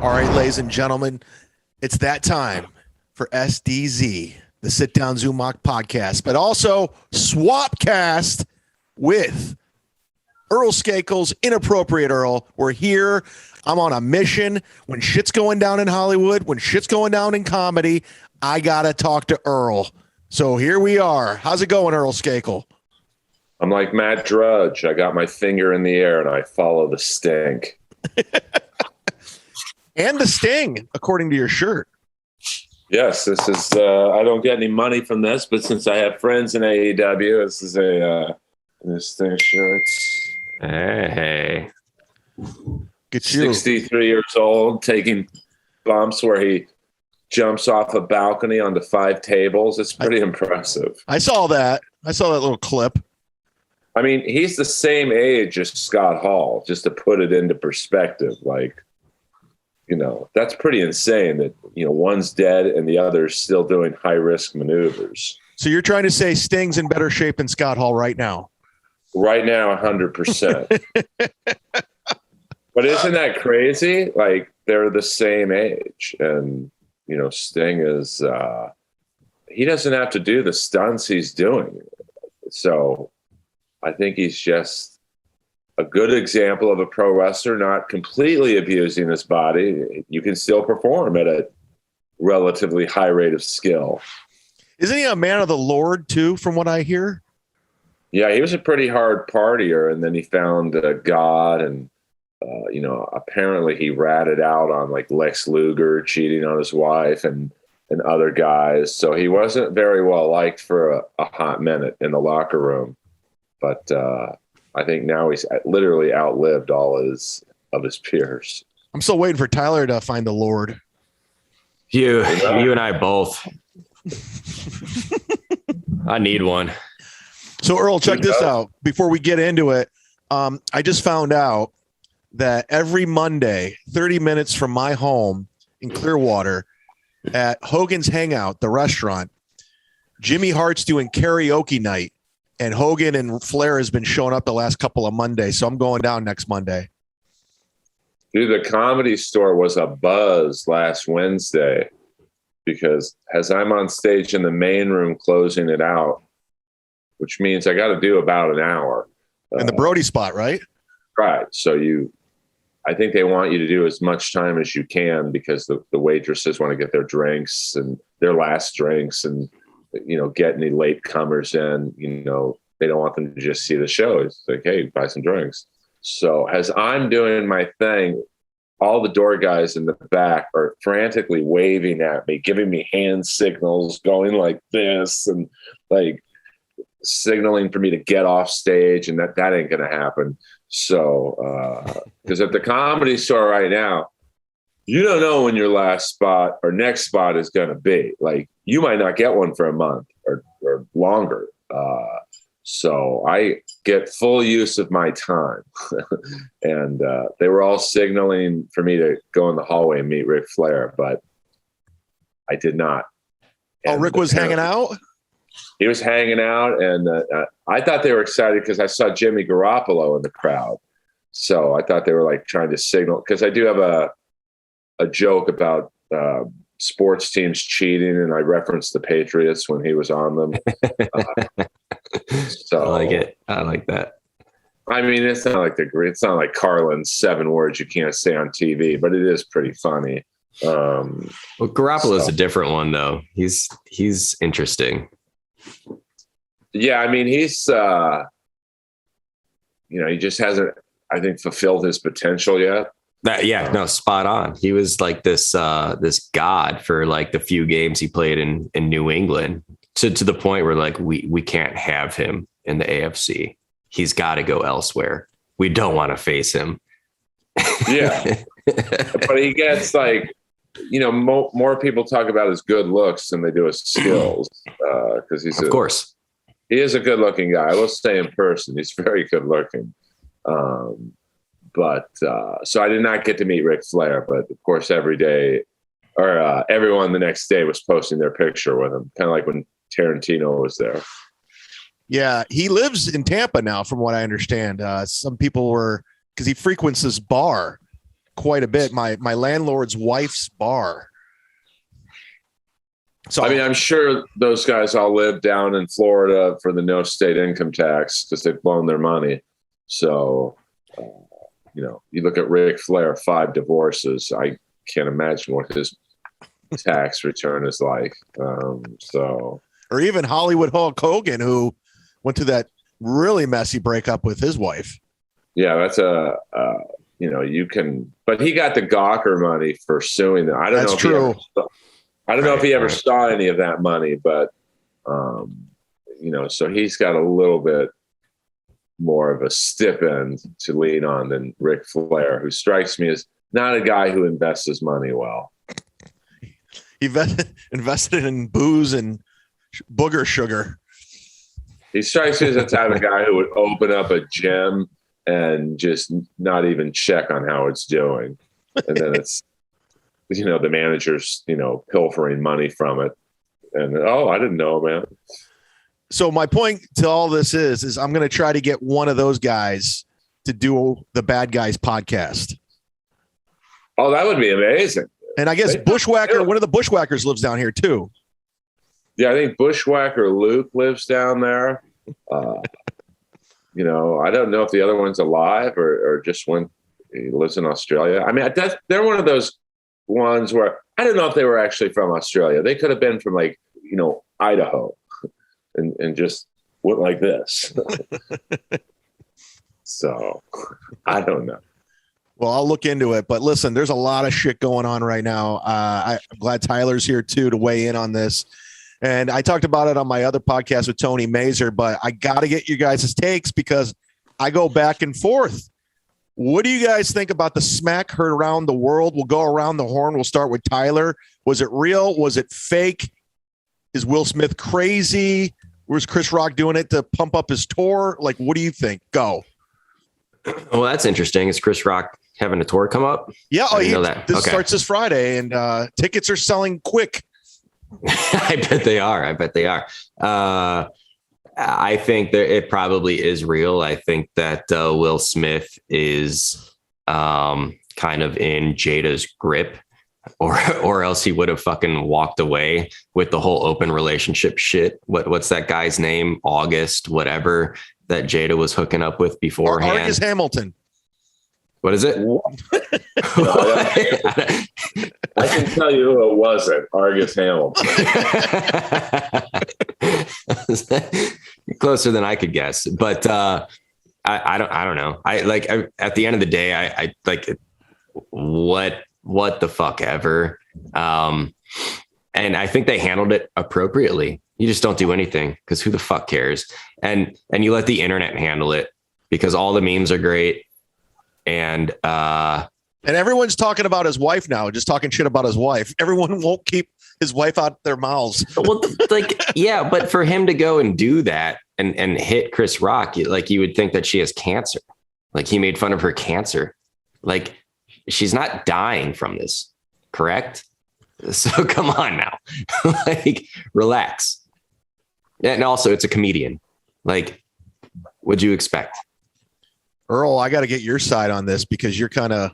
All right, ladies and gentlemen, it's that time for SDZ, the Sit Down Zumock podcast, but also Swapcast with Earl Skakel's Inappropriate Earl. We're here. I'm on a mission. When shit's going down in Hollywood, when shit's going down in comedy, I got to talk to Earl. So here we are. How's it going, Earl Skakel? I'm like Matt Drudge. I got my finger in the air and I follow the stink. And the sting, according to your shirt. Yes, this is, I don't get any money from this, but since I have friends in AEW, this is this thing shirts. Hey. Get you. 63 years old, taking bumps where he jumps off a balcony onto 5 tables. It's pretty impressive. I saw that. I saw that little clip. I mean, he's the same age as Scott Hall, just to put it into perspective. Like, you know, that's pretty insane that, you know, one's dead and the other's still doing high risk maneuvers. So you're trying to say Sting's in better shape than Scott Hall right now? Right now, 100%. But isn't that crazy? Like, they're the same age. And, you know, Sting is, he doesn't have to do the stunts he's doing. So I think he's just a good example of a pro wrestler not completely abusing his body. You can still perform at a relatively high rate of skill. Isn't he a man of the Lord, too, from what I hear? Yeah, he was a pretty hard partier, and then he found God, and, you know, apparently he ratted out on, like, Lex Luger cheating on his wife and other guys. So he wasn't very well liked for a hot minute in the locker room. But I think now he's literally outlived all of his peers. I'm still waiting for Tyler to find the Lord. You and I both. I need one. So Earl, check this out. Before we get into it, I just found out that every Monday, 30 minutes from my home in Clearwater at Hogan's Hangout, the restaurant, Jimmy Hart's doing karaoke night. And Hogan and Flair has been showing up the last couple of Mondays. So I'm going down next Monday. Dude, the Comedy Store was a buzz last Wednesday because as I'm on stage in the main room closing it out, which means I got to do about an hour. And the Brody spot, right? Right. So I think they want you to do as much time as you can because the waitresses want to get their drinks and their last drinks and, you know, get any late comers in. You know, they don't want them to just see the show. It's like, hey, buy some drinks. So as I'm doing my thing, all the door guys in the back are frantically waving at me, giving me hand signals, going like this and like signaling for me to get off stage, and that ain't going to happen. So because at the Comedy Store right now, you don't know when your last spot or next spot is going to be. Like, you might not get one for a month or longer. So I get full use of my time. And they were all signaling for me to go in the hallway and meet Ric Flair, but I did not. Oh, Rick was hanging out? He was hanging out, and I thought they were excited because I saw Jimmy Garoppolo in the crowd. So I thought they were like trying to signal, because I do have a joke about sports teams cheating, and I referenced the Patriots when he was on them. So I like it. I like that. I mean, it's not like Carlin's 7 words you can't say on TV, but it is pretty funny. Well, Garoppolo's a different one, though. He's interesting. Yeah, I mean, he's he just hasn't, I think, fulfilled his potential yet. Spot on. He was like this god for like the few games he played in New England, to the point where like we can't have him in the AFC. He's got to go elsewhere. We don't want to face him. Yeah, but he gets like, you know, more people talk about his good looks than they do his skills, because of course he is a good looking guy. I will say in person, he's very good looking. But so I did not get to meet Ric Flair, but of course every day, or everyone the next day was posting their picture with him, kind of like when Tarantino was there. Yeah, he lives in Tampa now, from what I understand. Some people were, because he frequents this bar quite a bit. My landlord's wife's bar. So I mean, I'm sure those guys all live down in Florida for the no state income tax because they've blown their money. So, you look at Ric Flair, 5 divorces. I can't imagine what his tax return is like. Or even Hollywood Hulk Hogan, who went through that really messy breakup with his wife. Yeah, that's you can, but he got the Gawker money for suing them. I don't know. That's true. I don't know if he ever saw any of that money, but, so he's got a little bit more of a stiff end to lean on than Ric Flair, who strikes me as not a guy who invests his money well. He invested in booze and booger sugar. He strikes me as the type of guy who would open up a gym and just not even check on how it's doing. And then it's, the manager's, pilfering money from it. And, I didn't know, man. So my point to all this is I'm going to try to get one of those guys to do the Bad Guys podcast. Oh, that would be amazing. And I guess Bushwhacker, one of the Bushwhackers lives down here too. Yeah, I think Bushwhacker Luke lives down there. I don't know if the other one's alive or just he lives in Australia. I mean, they're one of those ones where I don't know if they were actually from Australia. They could have been from Idaho and just went like this. So I don't know. Well, I'll look into it. But listen, there's a lot of shit going on right now. I'm glad Tyler's here too to weigh in on this. And I talked about it on my other podcast with Tony Mazer, but I got to get you guys' takes because I go back and forth. What do you guys think about the smack heard around the world? We'll go around the horn. We'll start with Tyler. Was it real? Was it fake? Is Will Smith crazy? Was Chris Rock doing it to pump up his tour? Like, what do you think? Go. Well, that's interesting. Is Chris Rock having a tour come up? Yeah. This starts this Friday, and tickets are selling quick. I bet they are. I think that it probably is real. I think that Will Smith is kind of in Jada's grip, or else he would have fucking walked away with the whole open relationship shit. What's that guy's name? August, whatever, that Jada was hooking up with beforehand. Argus Hamilton. What is it? I can tell you who it wasn't. Argus Hamilton. Closer than I could guess, but I don't know. At the end of the day, I like what the fuck ever. And I think they handled it appropriately. You just don't do anything because who the fuck cares? And you let the internet handle it because all the memes are great. And everyone's talking about his wife now, just talking shit about his wife. Everyone won't keep his wife out their mouths. Well, yeah, but for him to go and do that and hit Chris Rock, you would think that she has cancer. Like he made fun of her cancer. Like she's not dying from this, correct? So come on now, relax. And also it's a comedian. Like, what'd you expect? Earl, I got to get your side on this because you're kind of,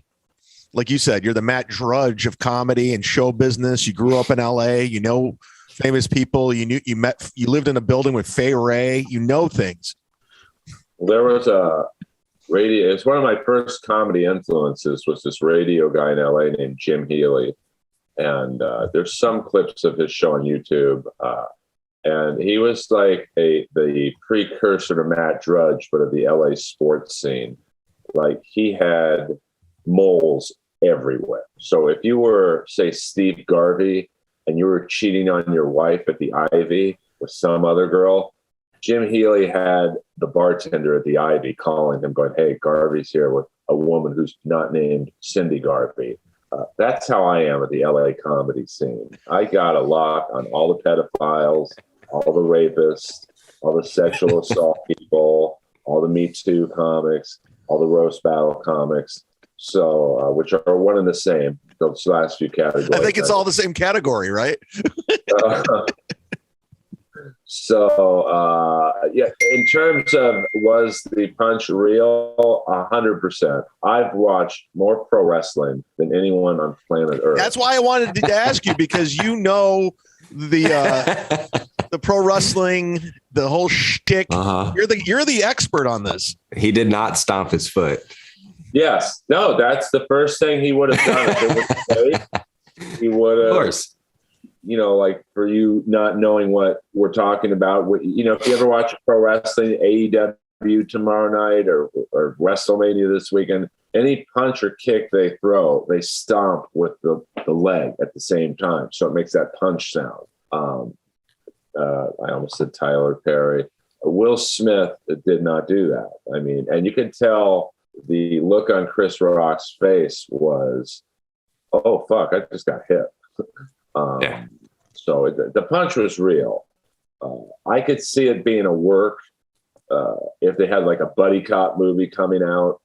like you said, you're the Matt Drudge of comedy and show business. You grew up in LA, famous people. You lived in a building with Fay Ray, things. There was a radio. It's one of my first comedy influences was this radio guy in LA named Jim Healy. And there's some clips of his show on YouTube. And he was like the precursor to Matt Drudge, but of the LA sports scene. Like he had moles everywhere. So if you were, say, Steve Garvey and you were cheating on your wife at the Ivy with some other girl, Jim Healy had the bartender at the Ivy calling him going, "Hey, Garvey's here with a woman who's not named Cindy Garvey." That's how I am at the LA comedy scene. I got a lot on all the pedophiles, all the rapists, all the sexual assault people, all the Me Too comics, all the roast battle comics. So, which are one and the same, those last few categories. I think it's all the same category, right? So, yeah, in terms of was the punch real, 100%. I've watched more pro wrestling than anyone on planet Earth. That's why I wanted to ask you, because you know the pro wrestling, the whole shtick. Uh-huh. You're the expert on this. He did not stomp his foot. Yes. No, that's the first thing he would have done. If it was safe, he would have. Of course. Like for you not knowing what we're talking about, if you ever watch pro wrestling, AEW tomorrow night or WrestleMania this weekend, any punch or kick they throw, they stomp with the leg at the same time. So it makes that punch sound. I almost said Tyler Perry. Will Smith did not do that. I mean, and you can tell the look on Chris Rock's face was, oh, fuck, I just got hit. Yeah. So the punch was real. I could see it being a work if they had like a buddy cop movie coming out,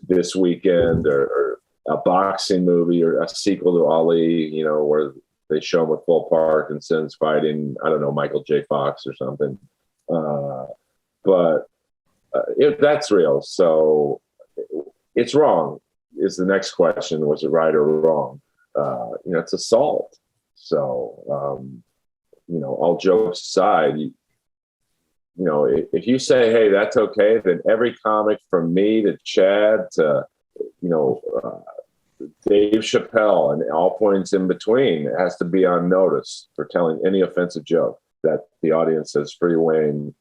this weekend, or a boxing movie or a sequel to Ali, where they show him with full Parkinson's fighting, I don't know, Michael J. Fox or something. But if that's real, so it's wrong is the next question. Was it right or wrong? It's assault. So, all jokes aside, if you say, hey, that's okay, then every comic from me to Chad to, Dave Chappelle and all points in between has to be on notice for telling any offensive joke that the audience has free reign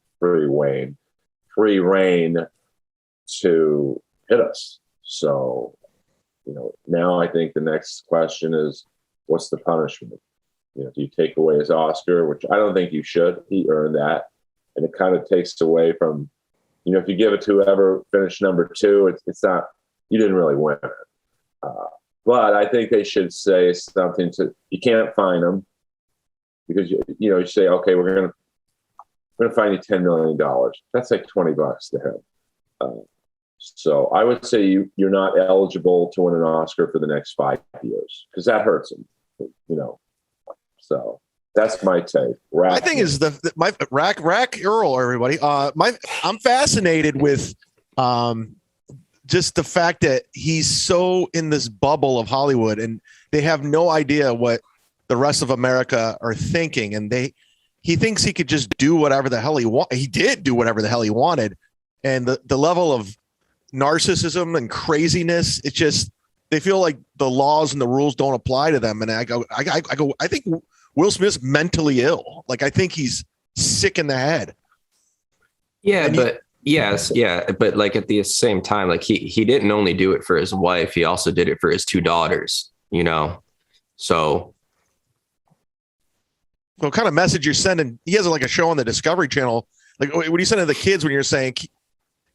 to hit us. So, now I think the next question is, what's the punishment? Do you take away his Oscar, which I don't think you should. He earned that. And it kind of takes away from, if you give it to whoever finished number 2, it's not, you didn't really win it. But I think they should say something you can't fine them because, you say, okay, we're going to fine you $10 million. That's like $20 to him. So I would say you're not eligible to win an Oscar for the next 5 years because that hurts him, So that's my take. My thing is my Rack Earl, everybody. I'm fascinated with just the fact that he's so in this bubble of Hollywood and they have no idea what the rest of America are thinking, and he thinks he could just do whatever the hell he want. He did do whatever the hell he wanted, and the level of narcissism and craziness, it's just they feel like the laws and the rules don't apply to them. And I go, I think Will Smith's mentally ill. Like I think he's sick in the head. Yeah, but like at the same time, like he didn't only do it for his wife, he also did it for his 2 daughters, So what kind of message you're sending? He has like a show on the Discovery Channel. Like what are you sending to the kids when you're saying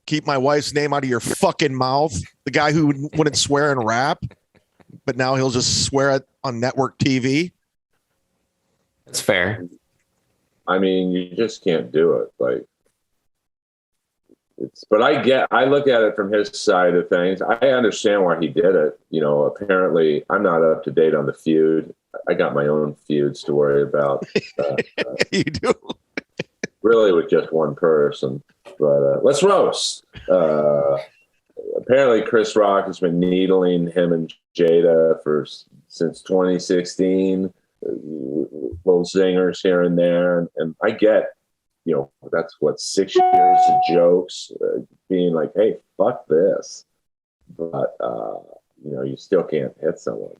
keep my wife's name out of your fucking mouth? The guy who wouldn't swear and rap, but now he'll just swear on network TV. That's fair. I mean, you just can't do it. Like but I look at it from his side of things. I understand why he did it. Apparently I'm not up to date on the feud. I got my own feuds to worry about. You do. Really with just one person. But let's roast. Apparently Chris Rock has been needling him and Jada since 2016. Little zingers here and there. And I get, that's what 6 years of jokes being like, hey, fuck this. But, you still can't hit someone.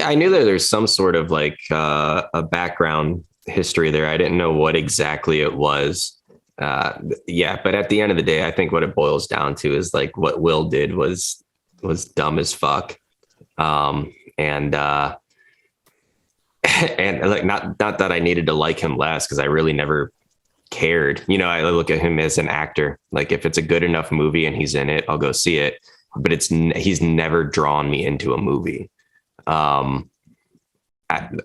I knew that there's some sort of like a background history there. I didn't know what exactly it was. But at the end of the day, I think what it boils down to is like what Will did was dumb as fuck. And like, not that I needed to like him less, because I really never cared. I look at him as an actor. Like if it's a good enough movie and he's in it, I'll go see it. But he's never drawn me into a movie.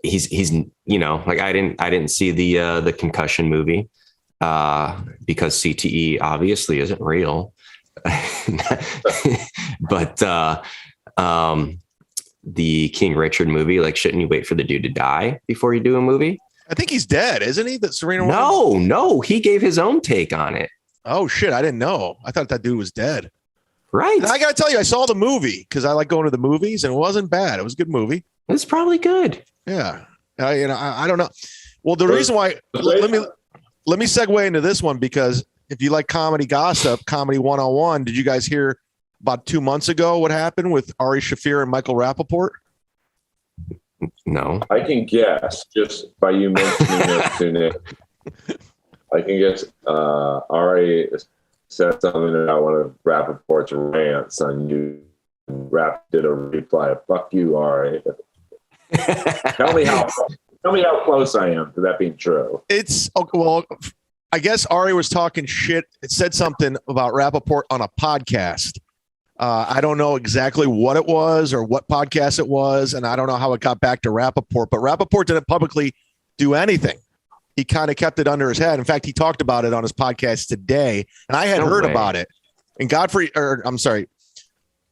He's like I didn't see the Concussion movie because CTE obviously isn't real. But the King Richard movie, like, shouldn't you wait for the dude to die before you do a movie? I think he's dead, isn't he? That Serena Williams? No, he gave his own take on it. Oh shit, I didn't know. I thought that dude was dead. Right. And I gotta tell you, I saw the movie because I like going to the movies, and it wasn't bad. It was a good movie. It's probably good. Yeah. I don't know. Well, the reason why let me segue into this one, because if you like comedy gossip, comedy 101, did you guys hear about 2 months ago what happened with Ari Shaffir and Michael Rapaport? No. I can guess just by you mentioning those two names. I can guess Ari said something about one of Rappaport's rants on you. Rap did a reply, "Fuck you, Ari." Tell me how close I am to that being true. It's okay, well, I guess Ari was talking shit. It said something about Rappaport on a podcast. I don't know exactly what it was or what podcast it was, and I don't know how it got back to Rappaport, but Rappaport didn't publicly do anything. He kind of kept it under his head. In fact, he talked about it on his podcast today, and I had heard about it. And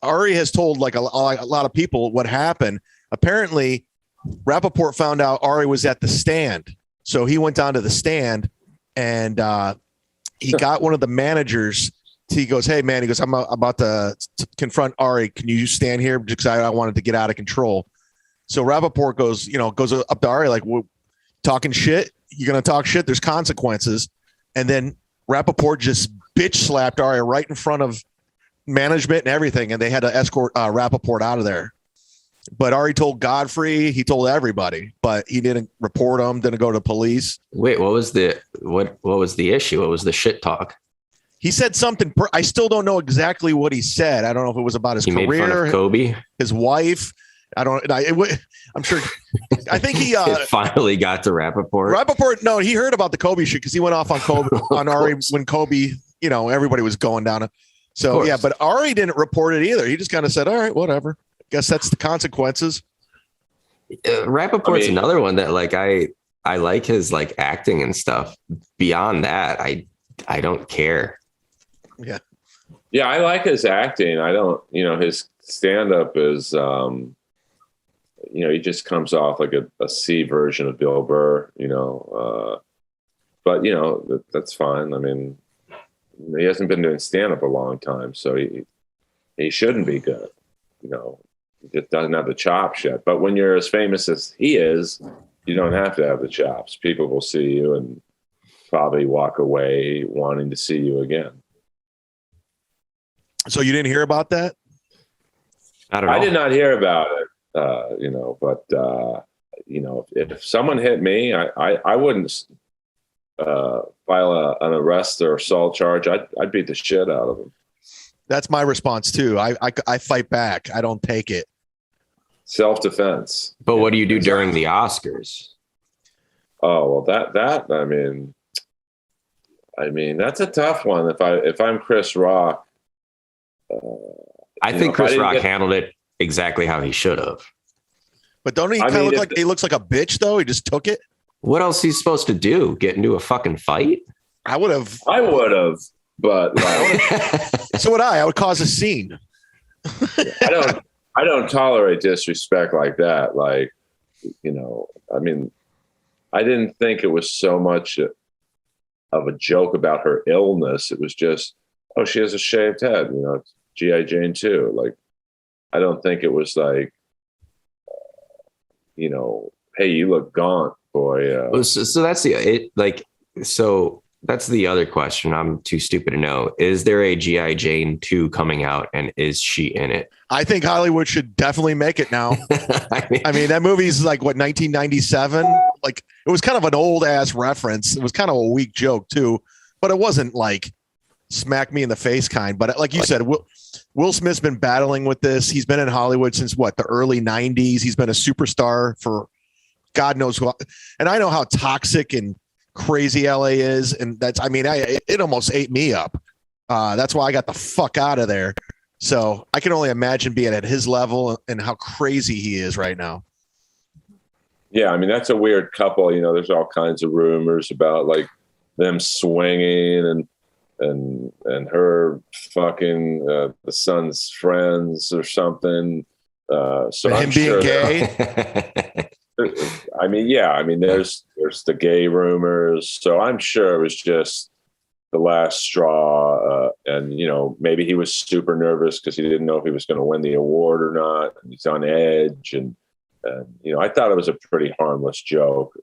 Ari has told like a lot of people what happened. Apparently, Rappaport found out Ari was at the stand, so he went down to the stand, and he got one of the managers. He goes, "Hey man," he goes, "I'm about to confront Ari. Can you stand here?" Because I wanted to get out of control. So Rappaport goes up to Ari like, well, talking shit. You're going to talk shit. There's consequences. And then Rappaport just bitch slapped Ari right in front of management and everything. And they had to escort Rappaport out of there. But Ari told Godfrey, he told everybody, but he didn't report him, didn't go to police. Wait, what was the issue? What was the shit talk? He said something. I still don't know exactly what he said. I don't know if it was about his career, made fun of Kobe, his wife. I'm sure. I think he it finally got to Rappaport. Rappaport, no, he heard about the Kobe shit because he went off on Kobe on Ari when Kobe, everybody was going down. So yeah, but Ari didn't report it either. He just kind of said, "All right, whatever. Guess that's the consequences." Rappaport's another one that like I like his like acting and stuff. Beyond that, I don't care. Yeah. Yeah, I like his acting. I don't, his stand-up is, he just comes off like a C version of Bill Burr, but, that's fine. I mean, he hasn't been doing stand-up a long time, so he shouldn't be good. He just doesn't have the chops yet. But when you're as famous as he is, you don't have to have the chops. People will see you and probably walk away wanting to see you again. So you didn't hear about that? I did not hear about it, but if someone hit me, I wouldn't file an arrest or assault charge. I'd beat the shit out of him. That's my response too. I fight back. I don't take it. Self-defense. But what do you do during the Oscars? Oh, well, I mean, that's a tough one. If I'm Chris Rock, I think Chris Rock handled it exactly how he should have. But don't he kind of look like he looks like a bitch though? He just took it. What else is he supposed to do? Get into a fucking fight? I would have, but like, so would I would cause a scene. I don't tolerate disrespect like that. Like, I mean, I didn't think it was so much of a joke about her illness. It was just, oh, she has a shaved head, it's G.I. Jane too. Like, I don't think it was like, hey, you look gaunt, boy. So that's that's the other question. I'm too stupid to know. Is there a G.I. Jane 2 coming out, and is she in it? I think Hollywood should definitely make it now. I mean, that movie's like, 1997? Like, it was kind of an old ass reference. It was kind of a weak joke too, but it wasn't like smack me in the face kind. But like you said, Will Smith's been battling with this. He's been in Hollywood since the early 90s. He's been a superstar for God knows what. And I know how toxic and crazy LA is. And it almost ate me up. That's why I got the fuck out of there. So I can only imagine being at his level and how crazy he is right now. Yeah, I mean, that's a weird couple. There's all kinds of rumors about like them swinging and her fucking the son's friends or something. So him I'm being sure gay. I mean, yeah, I mean, there's the gay rumors. So I'm sure it was just the last straw. And, maybe he was super nervous because he didn't know if he was going to win the award or not. And he's on edge. And I thought it was a pretty harmless joke,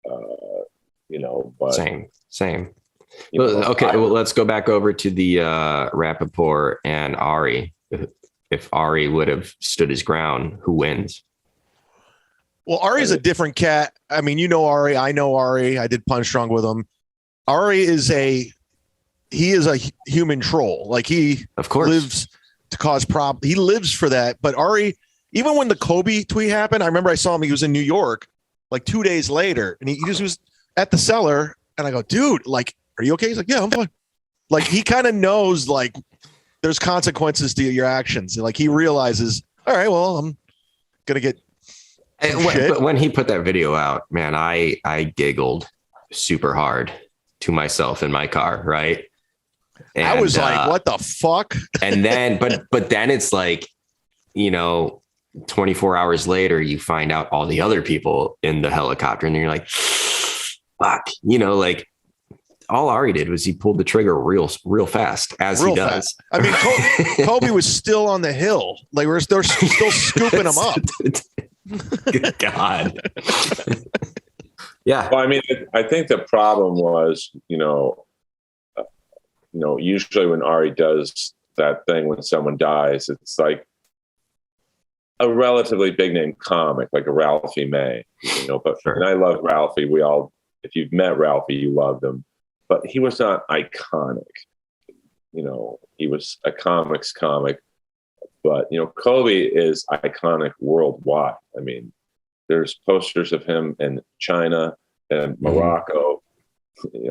but same. Okay. Well, let's go back over to the Rappaport and Ari. If Ari would have stood his ground, who wins? Well, Ari's a different cat. I mean, Ari. I know Ari. I did Punch Drunk with him. Ari is a human troll. Like he, of course, lives to cause problems. He lives for that. But Ari, even when the Kobe tweet happened, I remember I saw him. He was in New York like 2 days later, and he just was at the cellar. And I go, dude, like, are you okay? He's like, yeah, I'm fine. Like he kind of knows like there's consequences to your actions. Like he realizes, all right, well, I'm gonna get. But when he put that video out, man, I giggled super hard to myself in my car, right? And I was like, what the fuck? And then, but then it's like, 24 hours later, you find out all the other people in the helicopter and you're like, fuck, like all Ari did was he pulled the trigger real fast as he does. Fast. I mean, Kobe was still on the hill. Like they're still scooping him up. Good God. Yeah. Well, I mean, I think the problem was, usually when Ari does that thing when someone dies, it's like a relatively big name comic, like a Ralphie May, but sure. And I love Ralphie. If you've met Ralphie, you loved him, but he was not iconic. He was a comics comic, but, Kobe is iconic worldwide. I mean, there's posters of him in China and Morocco,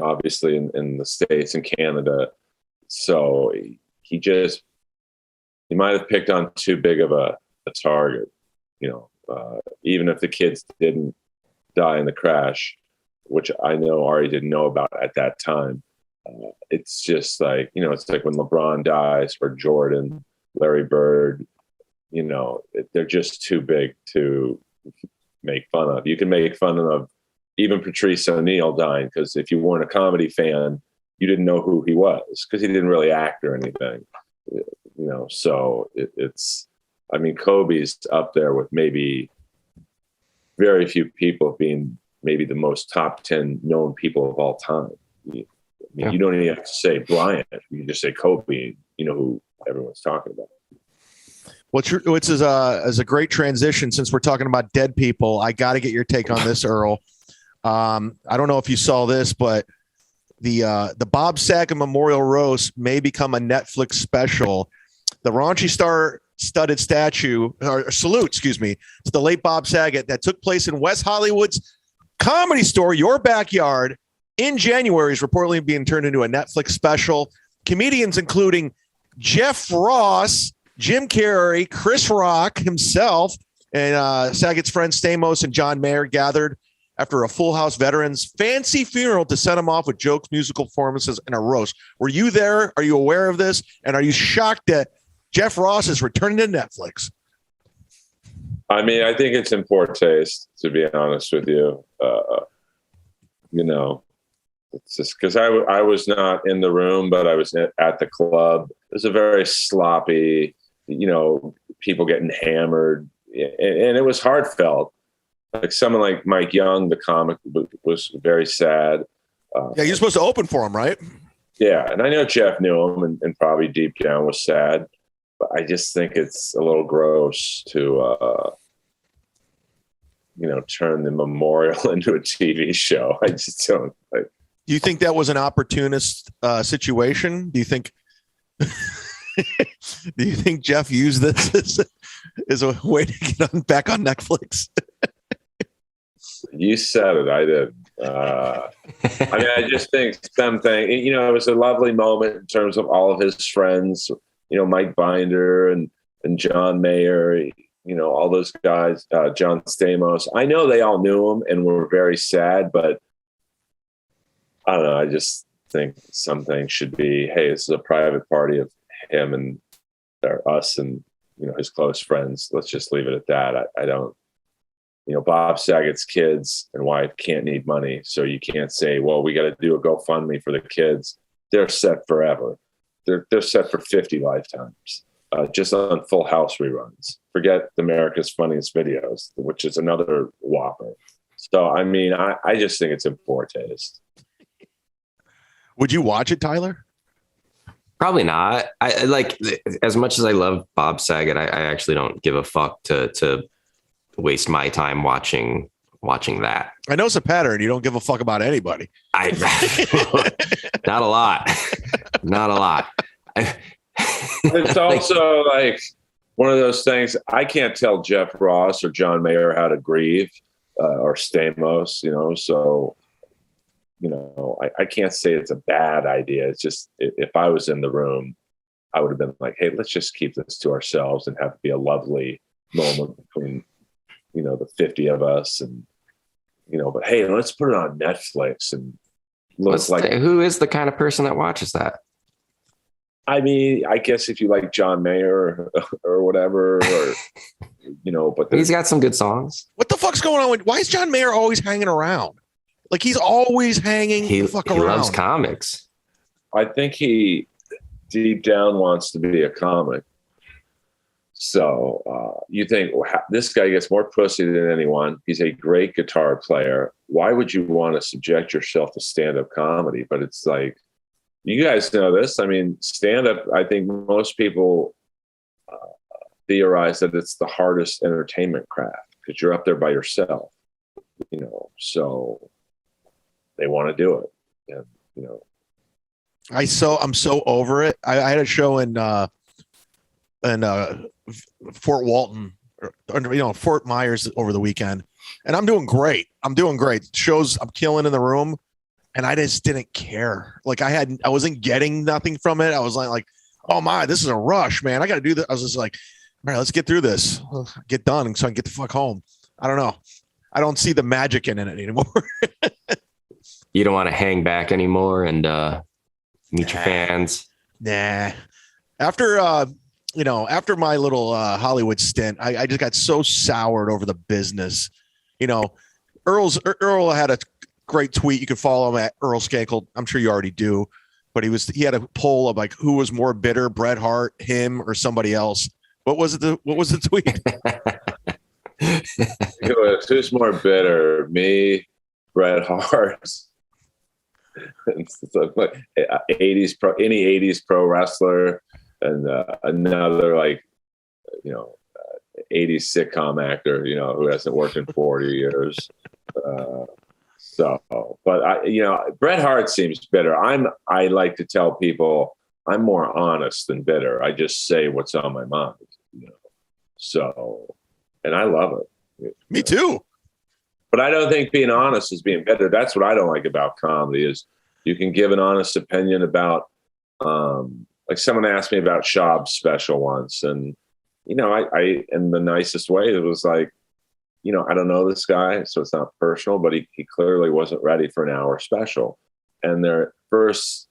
obviously in the States and Canada. So he might have picked on too big of a target, even if the kids didn't die in the crash, which I know Ari didn't know about at that time. It's just like, it's like when LeBron dies or Jordan, Larry Bird, they're just too big to make fun of. You can make fun of even Patrice O'Neal dying, because if you weren't a comedy fan, you didn't know who he was because he didn't really act or anything, so it's, I mean, Kobe's up there with maybe very few people being maybe the most top 10 known people of all time. You don't even have to say Bryant. You can just say Kobe, who everyone's talking about. Which is a great transition, since we're talking about dead people. I got to get your take on this, Earl. I don't know if you saw this, but the Bob Saget Memorial Roast may become a Netflix special. The raunchy star-studded salute, to the late Bob Saget that took place in West Hollywood's Comedy Store, your backyard, in January is reportedly being turned into a Netflix special. Comedians including Jeff Ross, Jim Carrey, Chris Rock himself, and Saget's friends Stamos and John Mayer gathered after a Full House veterans fancy funeral to send him off with jokes, musical performances, and a roast. Were you there? Are you aware of this? And are you shocked that Jeff Ross is returning to Netflix? I mean, I think it's in poor taste, to be honest with you. It's just because I was not in the room, but I was at the club. It was a very sloppy, people getting hammered, and it was heartfelt. Like someone like Mike Young, the comic, was very sad. Yeah, you're supposed to open for him, right? Yeah, and I know Jeff knew him and probably deep down was sad. But I just think it's a little gross to, turn the memorial into a TV show. I just don't like. Do you think that was an opportunist situation? Do you think? Do you think Jeff used this as a way to get back on Netflix? You said it. I did. I mean, I just think something. It was a lovely moment in terms of all of his friends. Mike Binder and John Mayer. All those guys. John Stamos. I know they all knew him and were very sad, but I don't know. I just think something should be, hey, this is a private party of him and us and his close friends. Let's just leave it at that. I don't. Bob Saget's kids and wife can't need money. So you can't say, well, we got to do a GoFundMe for the kids. They're set forever. They're set for 50 lifetimes, just on Full House reruns. Forget America's Funniest Videos, which is another whopper. So, I mean, I just think it's in poor taste. Would you watch it, Tyler? Probably not. I like, as much as I love Bob Saget, I actually don't give a fuck to waste my time watching that. I know it's a pattern. You don't give a fuck about anybody. Not a lot. Not a lot. It's also like one of those things. I can't tell Jeff Ross or John Mayer how to grieve or Stamos, so, I can't say it's a bad idea. It's just, if I was in the room, I would have been like, hey, let's just keep this to ourselves and have it be a lovely moment between, the 50 of us and, but hey, let's put it on Netflix and who is the kind of person that watches that? I mean, I guess if you like John Mayer or whatever, or, but he's got some good songs. What the fuck's going on? Why is John Mayer always hanging around? Like, he's always hanging the fuck around. He loves comics. I think he deep down wants to be a comic. So you think, well, this guy gets more pussy than anyone. He's a great guitar player. Why would you want to subject yourself to stand-up comedy? But it's like, you guys know this. I mean, stand-up, I think most people theorize that it's the hardest entertainment craft because you're up there by yourself, so they want to do it. And, I'm so over it. I had a show in Fort Walton, Fort Myers over the weekend, and I'm doing great. Shows I'm killing in the room, and I just didn't care. Like, I wasn't getting nothing from it. I was like, oh my, this is a rush, man. I got to do this. I was just like, all right, let's get through this, get done, so I can get the fuck home. I don't know. I don't see the magic in it anymore. You don't want to hang back anymore and meet your fans. Nah. After my little Hollywood stint, I just got so soured over the business. Earl had a great tweet. You can follow him at Earl Skakel. I'm sure you already do, but he had a poll of like, who was more bitter, Bret Hart, him, or somebody else. What was the tweet? Who's more bitter, me, Bret Hart? Like 80s pro, any 80s pro wrestler, and another 80s sitcom actor, who hasn't worked in 40 years. But Bret Hart seems bitter. I like to tell people I'm more honest than bitter. I just say what's on my mind, So, and I love it. Me too. But I don't think being honest is being bitter. That's what I don't like about comedy is you can give an honest opinion about, like someone asked me about Schaub's special once. And, I in the nicest way, it was like, I don't know this guy, so it's not personal, but he clearly wasn't ready for an hour special. And their first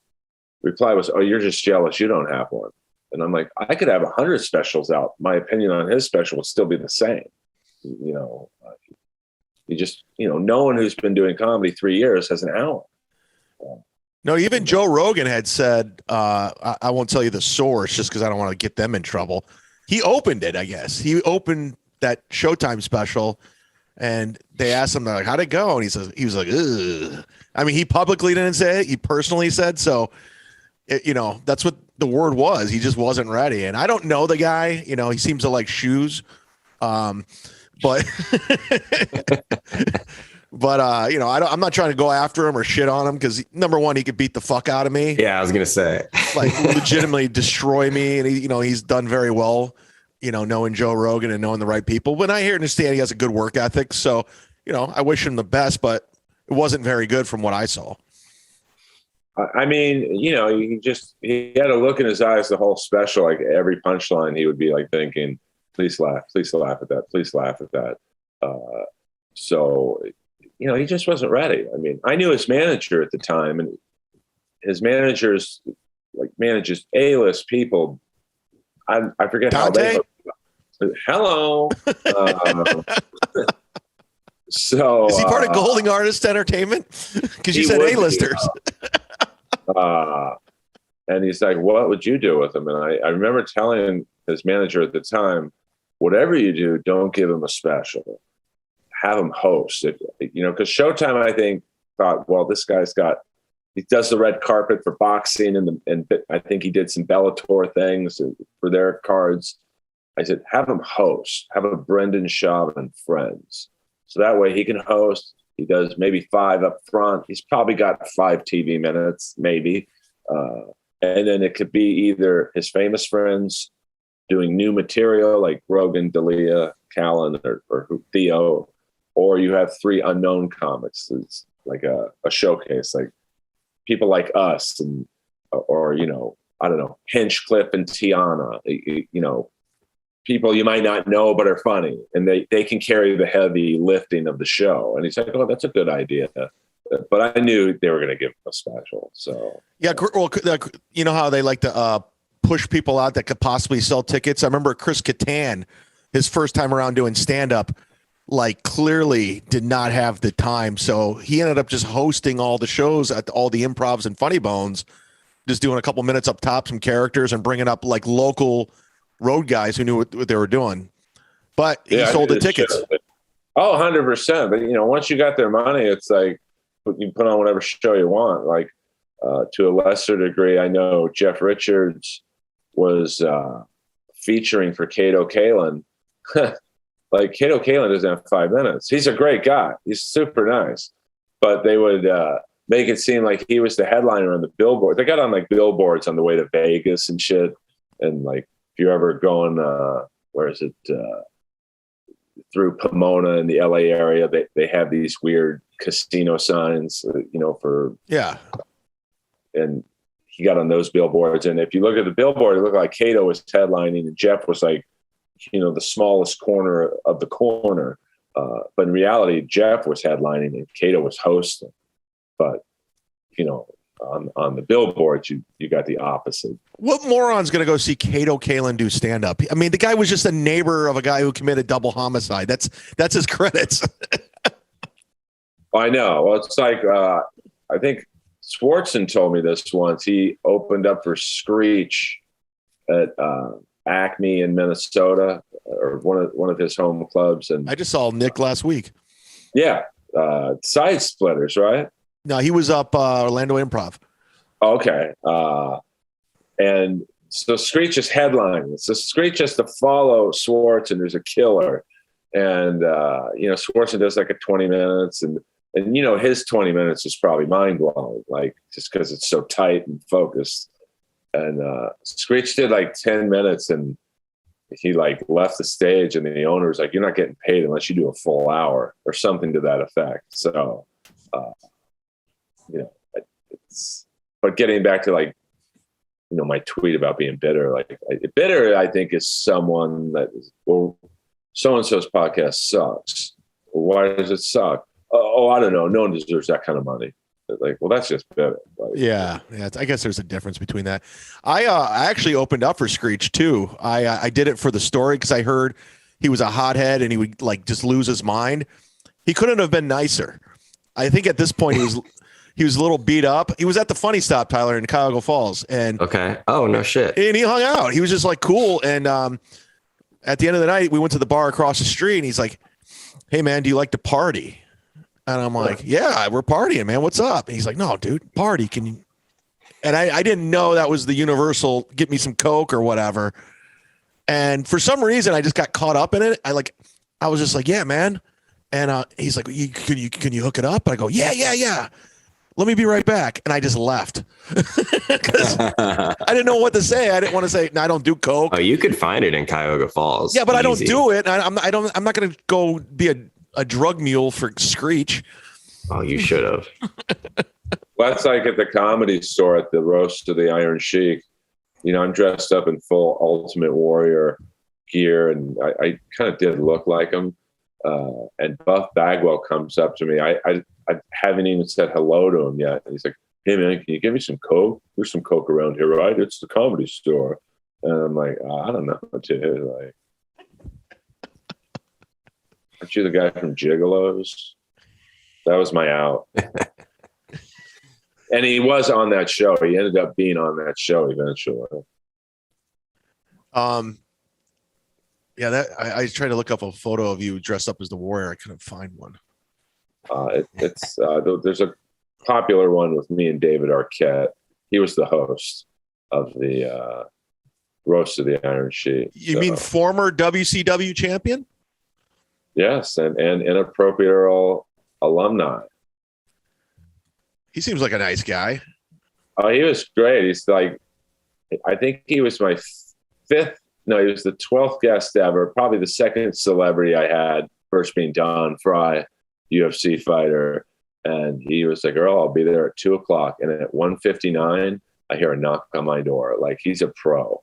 reply was, oh, you're just jealous. You don't have one. And I'm like, I could have 100 specials out. My opinion on his special would still be the same. You just, no one who's been doing comedy 3 years has an hour. No, even Joe Rogan had said, I won't tell you the source just because I don't want to get them in trouble. He opened it, I guess. He opened that Showtime special, and they asked him, like, how'd it go? And he was like, ugh. I mean, he publicly didn't say it. He personally said so. That's what the word was. He just wasn't ready. And I don't know the guy. He seems to like shoes. But I'm not trying to go after him or shit on him because number one, he could beat the fuck out of me. Yeah, I was gonna say, like, legitimately destroy me, and he's done very well. Knowing Joe Rogan and knowing the right people. But I understand he has a good work ethic, so I wish him the best. But it wasn't very good from what I saw. I mean, he had a look in his eyes the whole special. Like every punchline, he would be like thinking, please laugh at that. Please laugh at that. So, he just wasn't ready. I mean, I knew his manager at the time, and his manages A-list people. I forget Dante? how they look. Hello. So is he part of Golding Artist Entertainment? Because you said A-listers. And he's like, what would you do with him? And I remember telling his manager at the time, whatever you do, don't give him a special. Have him host. Because Showtime, I think, thought, well, this guy's he does the red carpet for boxing, and I think he did some Bellator things for their cards. I said, have him host. Have a Brendan Schaub and friends. So that way he can host. He does maybe 5 up front. He's probably got 5 TV minutes, maybe. And then it could be either his famous friends doing new material like Rogan, D'Elia, Callan, or Theo, or you have 3 unknown comics. It's like a showcase, like people like us, or I don't know, Hinchcliffe and Tiana, people you might not know but are funny, and they can carry the heavy lifting of the show. And he's like, oh, that's a good idea. But I knew they were going to give him a special. So yeah, well, you know how they like to push people out that could possibly sell tickets. I remember Chris Kattan, his first time around doing stand-up, like clearly did not have the time. So he ended up just hosting all the shows at all the improvs and Funny Bones, just doing a couple minutes up top, some characters, and bringing up like local road guys who knew what they were doing. But he sold the tickets. Oh, 100%. But, once you got their money, it's like you put on whatever show you want. Like to a lesser degree, I know Jeff Richards was featuring for Kato Kalin. Like Kato Kalin doesn't have 5 minutes. He's a great guy. He's super nice. But they would make it seem like he was the headliner on the billboard. They got on like billboards on the way to Vegas and shit. And like if you're ever going, where is it? Through Pomona in the LA area, they have these weird casino signs, for and he got on those billboards. And if you look at the billboard, it looked like Kato was headlining and Jeff was like, the smallest corner of the corner. But in reality, Jeff was headlining and Kato was hosting. But, on the billboards, you got the opposite. What moron's going to go see Kato Kalin do stand-up? I mean, the guy was just a neighbor of a guy who committed double homicide. That's his credits. I know. Well, it's like, I think Swartzen told me this once. He opened up for Screech at Acme in Minnesota, or one of his home clubs. And I just saw Nick last week. Yeah. Side Splitters, right? No, he was up Orlando Improv. Okay. And so Screech is headlining. So Screech has to follow Swartzen, who's a killer. And, Swartzen does like a 20 minutes and his 20 minutes is probably mind blowing, like just because it's so tight and focused. And Screech did like 10 minutes and he like left the stage and the owner was like, you're not getting paid unless you do a full hour or something to that effect. So, but getting back to like, my tweet about being bitter, bitter, I think is someone that is, well, so-and-so's podcast sucks. Why does it suck? Oh, I don't know. No one deserves that kind of money. Like, well, that's just bitter. Yeah. I guess there's a difference between that. I actually opened up for Screech too. I did it for the story because I heard he was a hothead and he would like just lose his mind. He couldn't have been nicer. I think at this point he was a little beat up. He was at the Funny Stop, Tyler, in Cuyahoga Falls, and okay. Oh no shit. And he hung out. He was just like cool. And at the end of the night, we went to the bar across the street, and he's like, "Hey man, do you like to party?" And I'm like, yeah, we're partying, man. What's up? And he's like, no, dude, party. Can you? And I didn't know that was the universal, get me some Coke or whatever. And for some reason, I just got caught up in it. I was just like, yeah, man. And he's like, can you hook it up? And I go, yeah. Let me be right back. And I just left because I didn't know what to say. I didn't want to say, no, I don't do Coke. Oh, you could find it in Cuyahoga Falls. Yeah, but easy. I don't do it. I'm not going to go be a drug mule for Screech. Oh, you should have. Well, that's like at the Comedy Store at the Roast of the Iron Sheik. I'm dressed up in full Ultimate Warrior gear, and I kind of did look like him. And Buff Bagwell comes up to me. I haven't even said hello to him yet. And he's like, hey, man, can you give me some Coke? There's some Coke around here, right? It's the Comedy Store. And I'm like, I don't know, dude. Like, Aren't you the guy from Gigolo's? That was my out. And he was on that show. He ended up being on that show eventually. Yeah, that I tried to look up a photo of you dressed up as the Warrior. I couldn't find one. There's a popular one with me and David Arquette. He was the host of the Roast of the Iron Sheet. You mean former WCW champion? Yes, and Inappropriate Earl alumni. He seems like a nice guy. Oh, he was great. He's like, I think he was my fifth. No, he was the 12th guest ever. Probably the second celebrity I had. First being Don Fry, UFC fighter, and he was like, "Earl, I'll be there at 2:00." And at 1:59, I hear a knock on my door. Like, he's a pro.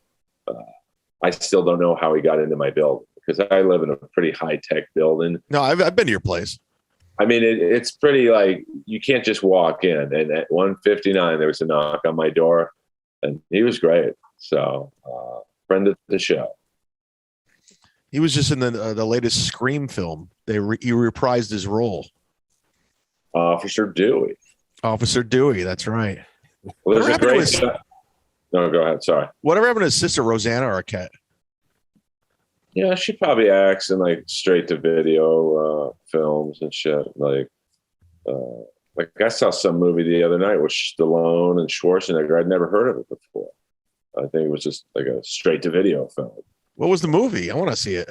I still don't know how he got into my building because I live in a pretty high tech building. No, I've been to your place. I mean, it's pretty like you can't just walk in. And at 1:59, there was a knock on my door, and he was great. So, friend of the show. He was just in the latest Scream film. He reprised his role. Officer Dewey. Officer Dewey. That's right. Well, there's a great. No, go ahead. Sorry. Whatever happened to his sister Rosanna Arquette? Yeah, she probably acts in like straight to video films and shit. Like I saw some movie the other night with Stallone and Schwarzenegger. I'd never heard of it before. I think it was just like a straight to video film. What was the movie? I want to see it.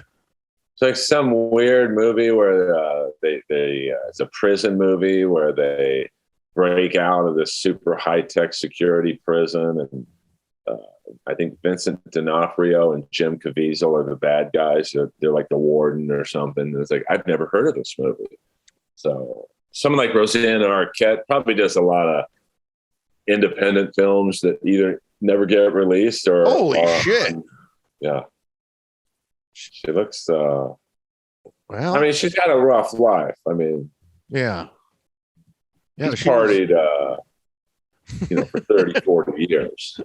It's like some weird movie where it's a prison movie where they break out of this super high tech security prison, and I think Vincent D'Onofrio and Jim Caviezel are the bad guys. They're like the warden or something. And it's like, I've never heard of this movie. So someone like Rosanna Arquette probably does a lot of independent films that either never get released or holy shit. Yeah. She looks well, I mean, she's got a rough life. I mean, yeah. Yeah, she partied for 30, 40 years.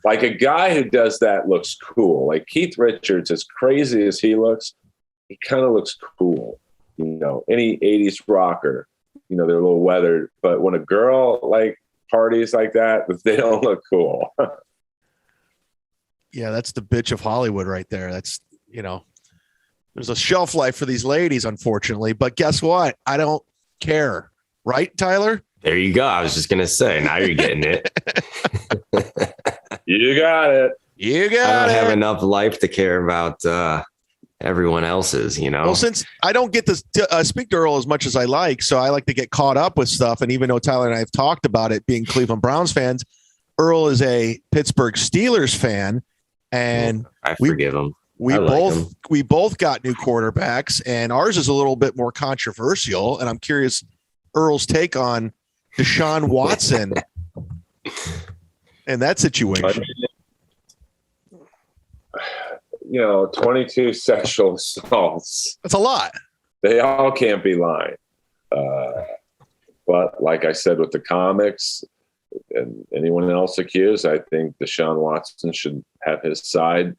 Like a guy who does that looks cool. Like Keith Richards, as crazy as he looks, he kind of looks cool. You know, any 80s rocker, they're a little weathered. But when a girl like parties like that, they don't look cool. Yeah, that's the bitch of Hollywood right there. That's, there's a shelf life for these ladies, unfortunately. But guess what? I don't care. Right, Tyler? There you go. I was just going to say, now you're getting it. You got it. You got it. I don't have enough life to care about everyone else's, Well, since I don't get to speak to Earl as much as I like, so I like to get caught up with stuff. And even though Tyler and I have talked about it being Cleveland Browns fans, Earl is a Pittsburgh Steelers fan. And I forgive him. We both got new quarterbacks, and ours is a little bit more controversial. And I'm curious Earl's take on Deshaun Watson and that situation. 22 sexual assaults. That's a lot. They all can't be lying. But like I said with the comics and anyone else accused, I think Deshaun Watson should have his side.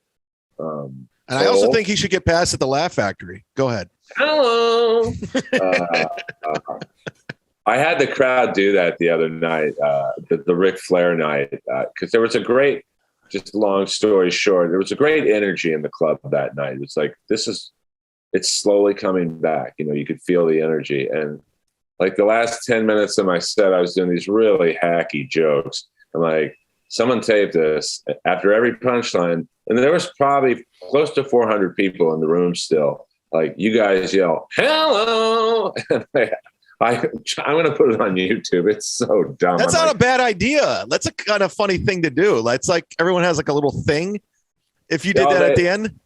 And I also think he should get passed at the Laugh Factory. Go ahead. Hello. I had the crowd do that the other night, the Ric Flair night, because there was a great, just long story short, there was a great energy in the club that night. It's like, it's slowly coming back. You could feel the energy. And like the last 10 minutes of my set, I was doing these really hacky jokes. I'm like, someone taped this after every punchline. And there was probably close to 400 people in the room still. Like, you guys yell, hello. I'm going to put it on YouTube. It's so dumb. That's not a bad idea. That's a kind of funny thing to do. It's like everyone has like a little thing. If you did that at the end.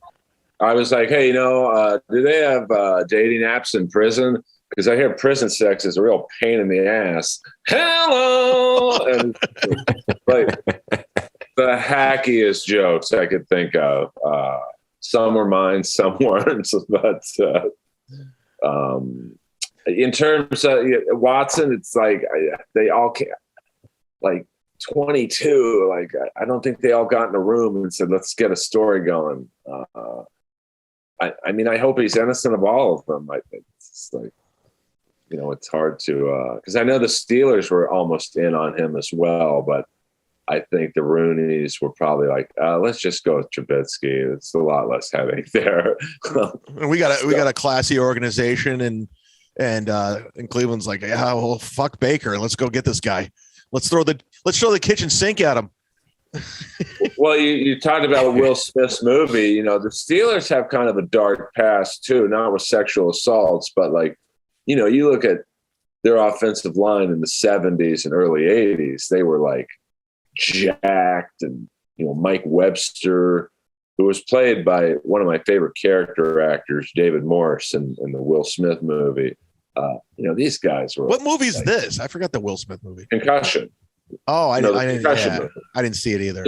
I was like, hey, do they have dating apps in prison? Because I hear prison sex is a real pain in the ass. Hello. And like the hackiest jokes I could think of. Some were mine, some weren't. But in terms of Watson, it's like they all can't, like 22. Like I don't think they all got in a room and said, "Let's get a story going." I mean, I hope he's innocent of all of them. I think it's like, it's hard to, because I know the Steelers were almost in on him as well, but I think the Rooneys were probably like, let's just go with Trubisky. It's a lot less headache there. we got a classy organization, and Cleveland's like, yeah, well, fuck Baker. Let's go get this guy. Let's throw the kitchen sink at him. Well, you talked about Will Smith's movie. The Steelers have kind of a dark past too, not with sexual assaults, but like, you look at their offensive line in the 70s and early 80s, they were like jacked, and Mike Webster, who was played by one of my favorite character actors, David Morse, in the Will Smith movie. These guys were. What movie is this? I forgot the Will Smith movie. Concussion. Oh, I didn't see it either.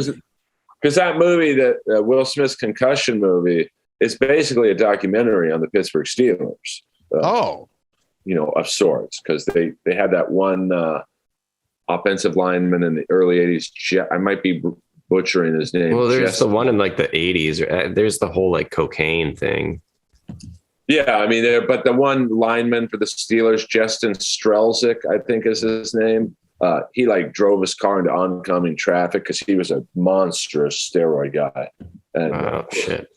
Because that movie, that Will Smith's Concussion movie, is basically a documentary on the Pittsburgh Steelers. Of sorts, because they had that one offensive lineman in the early 80s. I might be butchering his name. Well, there's the one in like the 80s. There's the whole like cocaine thing. Yeah, I mean, but the one lineman for the Steelers, Justin Strelzik, I think is his name. He like drove his car into oncoming traffic because he was a monstrous steroid guy. And shit.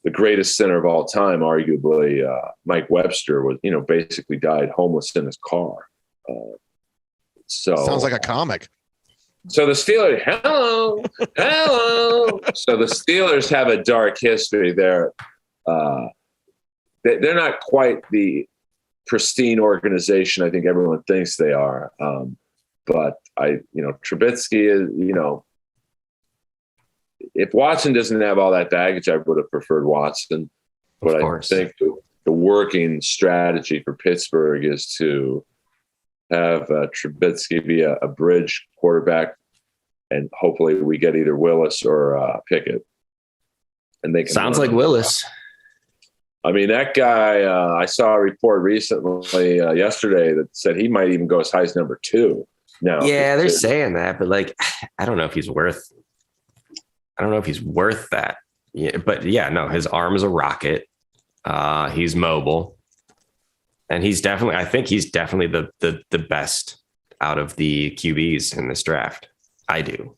The greatest center of all time, arguably, Mike Webster, was, basically died homeless in his car. So sounds like a comic. So the Steelers, hello. So the Steelers have a dark history there. They're not quite the pristine organization I think everyone thinks they are. But Trubisky is, if Watson doesn't have all that baggage, I would have preferred Watson. But I think the working strategy for Pittsburgh is to have Trubisky be a bridge quarterback, and hopefully we get either Willis or Pickett. And they can sounds like Willis. I mean, that guy. I saw a report recently yesterday that said he might even go as high as number 2 now. Yeah, they're saying that, but like, I don't know if he's worth that. Yeah, but yeah, no, his arm is a rocket. He's mobile. And I think he's definitely the best out of the QBs in this draft. I do.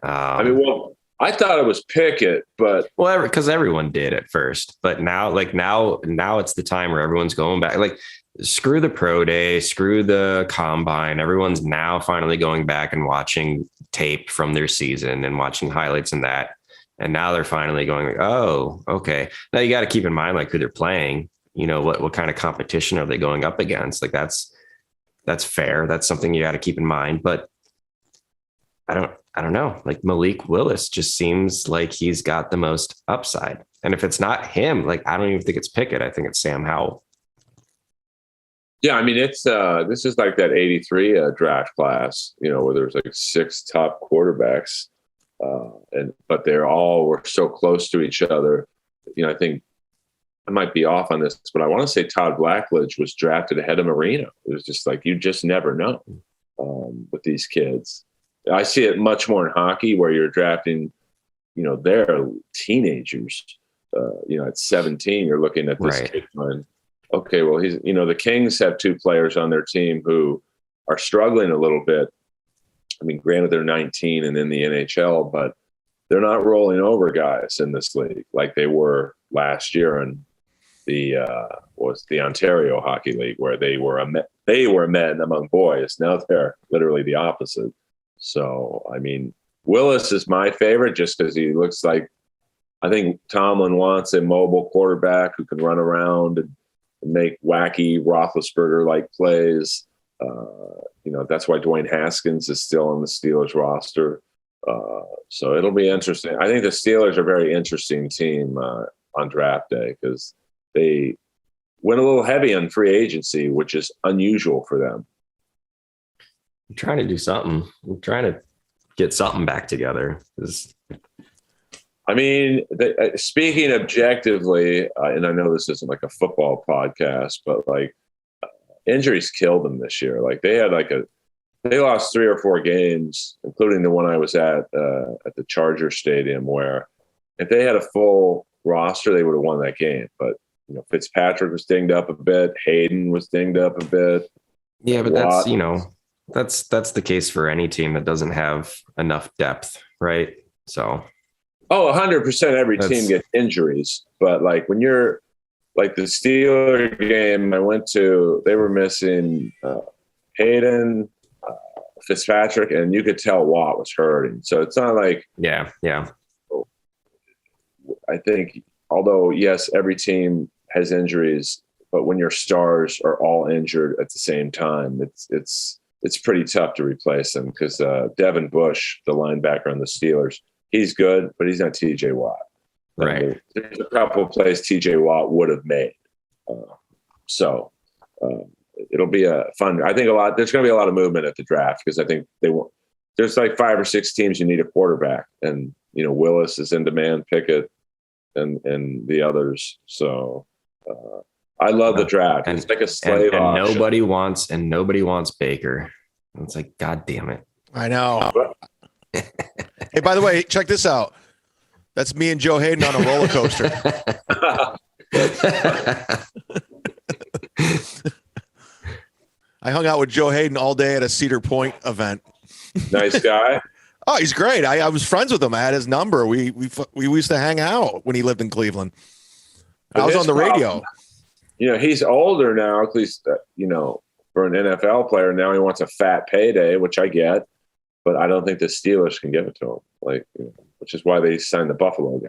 I thought it was Pickett, but because everyone did at first, but now it's the time where everyone's going back. Like, screw the pro day, screw the combine. Everyone's now finally going back and watching tape from their season and watching highlights and that. And now they're finally going like, oh, okay. Now you got to keep in mind like who they're playing. What kind of competition are they going up against? Like that's fair. That's something you got to keep in mind. But I don't know. Like Malik Willis just seems like he's got the most upside. And if it's not him, like I don't even think it's Pickett. I think it's Sam Howell. Yeah, I mean it's this is like that '83 draft class, where there's like 6 top quarterbacks, but they all were so close to each other. I think I might be off on this, but I want to say Todd Blackledge was drafted ahead of Marino. It was just like, you just never know with these kids. I see it much more in hockey where you're drafting, they're teenagers. At 17, you're looking at this kid going, okay, well, he's, the Kings have 2 players on their team who are struggling a little bit. I mean, granted, they're 19 and in the NHL, but they're not rolling over guys in this league like they were last year in the Ontario Hockey League, where they were men among boys. Now they're literally the opposite. So, I mean, Willis is my favorite just because he looks like, I think Tomlin wants a mobile quarterback who can run around and make wacky Roethlisberger-like plays. That's why Dwayne Haskins is still on the Steelers roster. So it'll be interesting. I think the Steelers are a very interesting team on draft day because they went a little heavy on free agency, which is unusual for them. I'm trying to do something. I'm trying to get something back together. I mean, speaking objectively, and I know this isn't like a football podcast, but like injuries killed them this year. Like they lost 3 or 4 games, including the one I was at the Charger Stadium, where if they had a full roster, they would have won that game. But Fitzpatrick was dinged up a bit. Hayden was dinged up a bit. Yeah, but that's the case for any team that doesn't have enough depth, right? So, 100% every team gets injuries, but like when you're like the Steeler game I went to, they were missing Hayden, Fitzpatrick, and you could tell Watt was hurting. So it's not like yeah. I think, although yes, every team has injuries, but when your stars are all injured at the same time, it's pretty tough to replace them because Devin Bush, the linebacker on the Steelers, he's good, but he's not TJ Watt. Right. There's a couple of plays TJ Watt would have made. It'll be a fun. I think there's going to be a lot of movement at the draft because I think there's like 5 or 6 teams you need a quarterback, and Willis is in demand, Pickett, and the others. So I love the draft. It's like a slave auction. Nobody wants Baker. It's like, God damn it. I know. Hey, by the way, check this out. That's me and Joe Hayden on a roller coaster. I hung out with Joe Hayden all day at a Cedar Point event. Nice guy. Oh, he's great. I was friends with him. I had his number. We used to hang out when he lived in Cleveland. I was on the radio. He's older now, at least, for an NFL player. Now he wants a fat payday, which I get, but I don't think the Steelers can give it to him. Which is why they signed the Buffalo guy.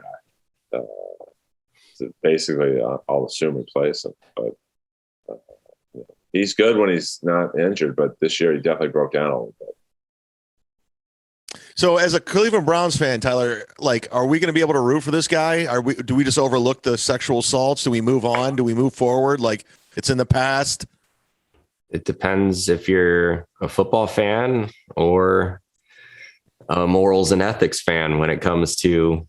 To basically, I'll assume replace him. But he's good when he's not injured, but this year he definitely broke down a little bit. So as a Cleveland Browns fan, Tyler, are we going to be able to root for this guy? Do we just overlook the sexual assaults? Do we move on? Do we move forward? It's in the past? It depends if you're a football fan or a morals and ethics fan when it comes to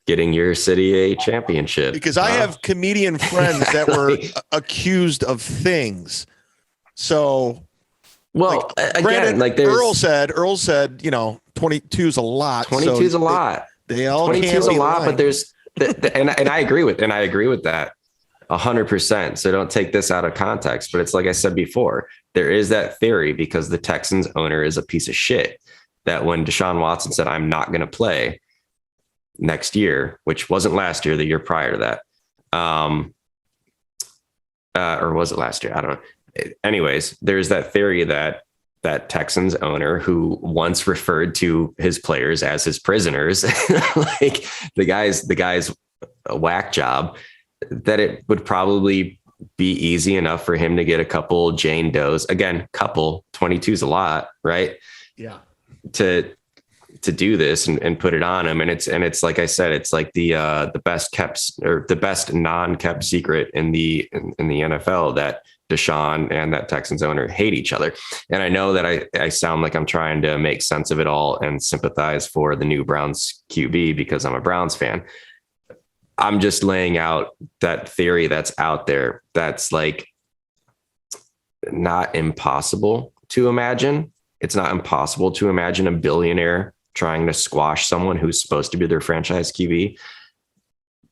getting your city a championship. Because I have comedian friends that were accused of things. So, again, Earl said, 22 is a lot. 22 is a lot. They all 22 is a lot, lying. but there's, and I agree with that 100%. So don't take this out of context, but it's like I said before, there is that theory because the Texans owner is a piece of shit that when Deshaun Watson said, I'm not going to play next year, which wasn't last year, the year prior to that. Or was it last year? I don't know. Anyways, there's that theory that Texans owner who once referred to his players as his prisoners, like the guy's a whack job, that it would probably be easy enough for him to get a couple Jane Does. Again, 22 is a lot, right? Yeah. To do this and put it on him. And it's like I said, it's like the best kept or the best non-kept secret in the NFL that Deshaun and that Texans owner hate each other. And I know that I sound like I'm trying to make sense of it all and sympathize for the new Browns QB because I'm a Browns fan. I'm just laying out that theory that's out there. That's like not impossible to imagine. It's not impossible to imagine a billionaire trying to squash someone who's supposed to be their franchise QB.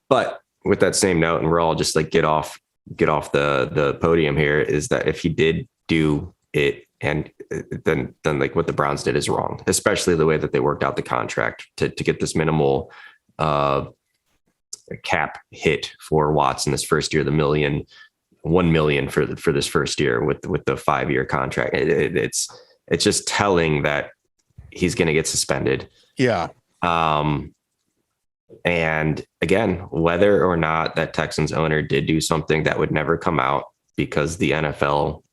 But with that same note, and we're all just like, get off the podium here, is that if he did do it, and then like what the Browns did is wrong, especially the way that they worked out the contract to get this minimal cap hit for Watson this first year, $1 million for this first year with the 5-year contract. It's just telling that he's going to get suspended. Yeah. And again, whether or not that Texans owner did do something that would never come out because the NFL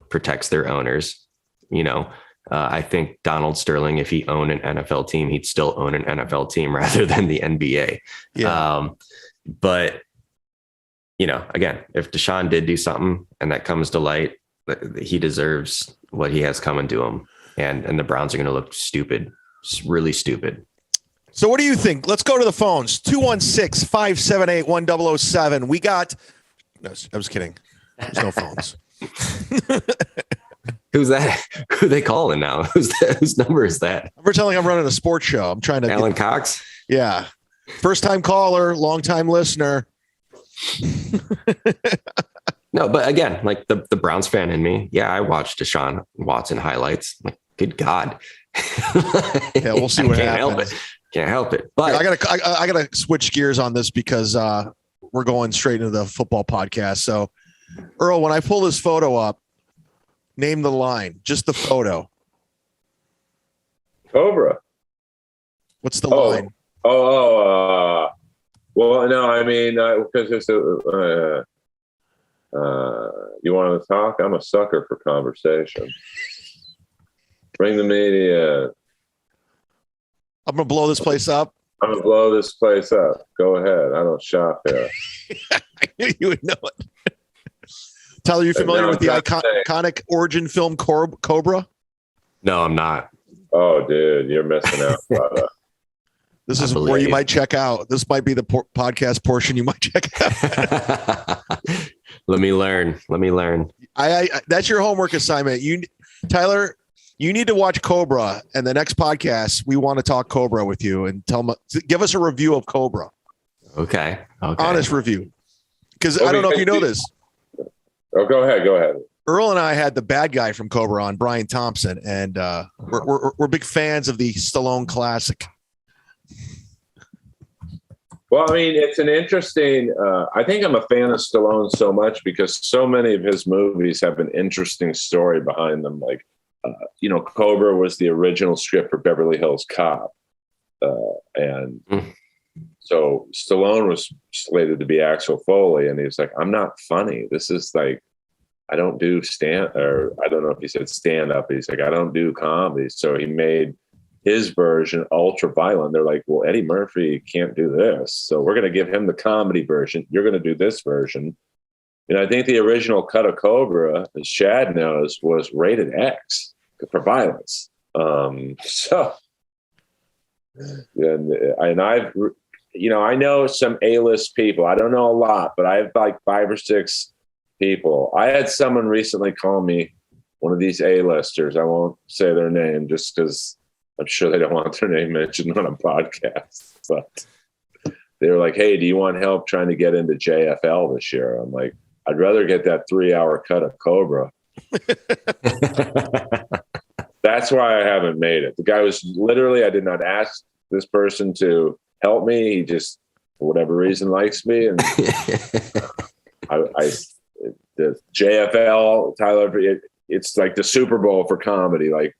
protects their owners, I think Donald Sterling, if he owned an NFL team, he'd still own an NFL team rather than the NBA. Yeah. But again, if Deshaun did do something and that comes to light, he deserves what he has coming to him. And the Browns are going to look stupid, really stupid. So what do you think? Let's go to the phones. 216-578-1007. We got, no, I was kidding. There's no phones. Who's that? Who are they calling now? Whose number is that? I'm pretending I'm running a sports show. I'm trying to Alan Cox. Yeah. First time caller, long time listener. No, but again, like the Browns fan in me, yeah, I watched Deshaun Watson highlights. Like, good God. Yeah, we'll see what happens. Help it. Can't help it. But I gotta switch gears on this because we're going straight into the football podcast. So, Earl, when I pull this photo up, name the line, just the photo. Cobra. What's the line? Well, no, I mean, because it's you want to talk? I'm a sucker for conversation. Bring the media. I'm gonna blow this place up. I'm gonna blow this place up. Go ahead. I don't shop here. I knew you would know it. Tyler, you familiar with the iconic origin film Cobra? no, I'm not. Oh, dude, you're missing out, brother. This is where you might check out. This might be the podcast portion you might check out. Let me learn. I that's your homework assignment. Tyler, you need to watch Cobra, and the next podcast we want to talk Cobra with you and give us a review of Cobra. Okay. Honest review, because I don't know if you know this. Oh, go ahead. Earl and I had the bad guy from Cobra on, Brian Thompson, and we're big fans of the Stallone classic. Well, I mean, it's an interesting. I think I'm a fan of Stallone so much because so many of his movies have an interesting story behind them. Like, Cobra was the original script for Beverly Hills Cop, and so Stallone was slated to be Axel Foley, and he was like, "I'm not funny. This is like, I don't do or I don't know if he said stand up. He's like, I don't do comedy." So he made his version ultra violent. They're like, well, Eddie Murphy can't do this, so we're going to give him the comedy version. You're going to do this version. And I think the original cut of Cobra, as Shad knows, was rated X for violence. And I've, I know some A-list people. I don't know a lot, but I have like 5 or 6 people. I had someone recently call me one of these A-listers. I won't say their name just because I'm sure they don't want their name mentioned on a podcast, but they were like, "Hey, do you want help trying to get into JFL this year?" I'm like, "I'd rather get that 3-hour cut of Cobra." That's why I haven't made it. The guy was literally, I did not ask this person to help me. He just, for whatever reason, likes me. And the JFL, Tyler, it's like the Super Bowl for comedy. Like,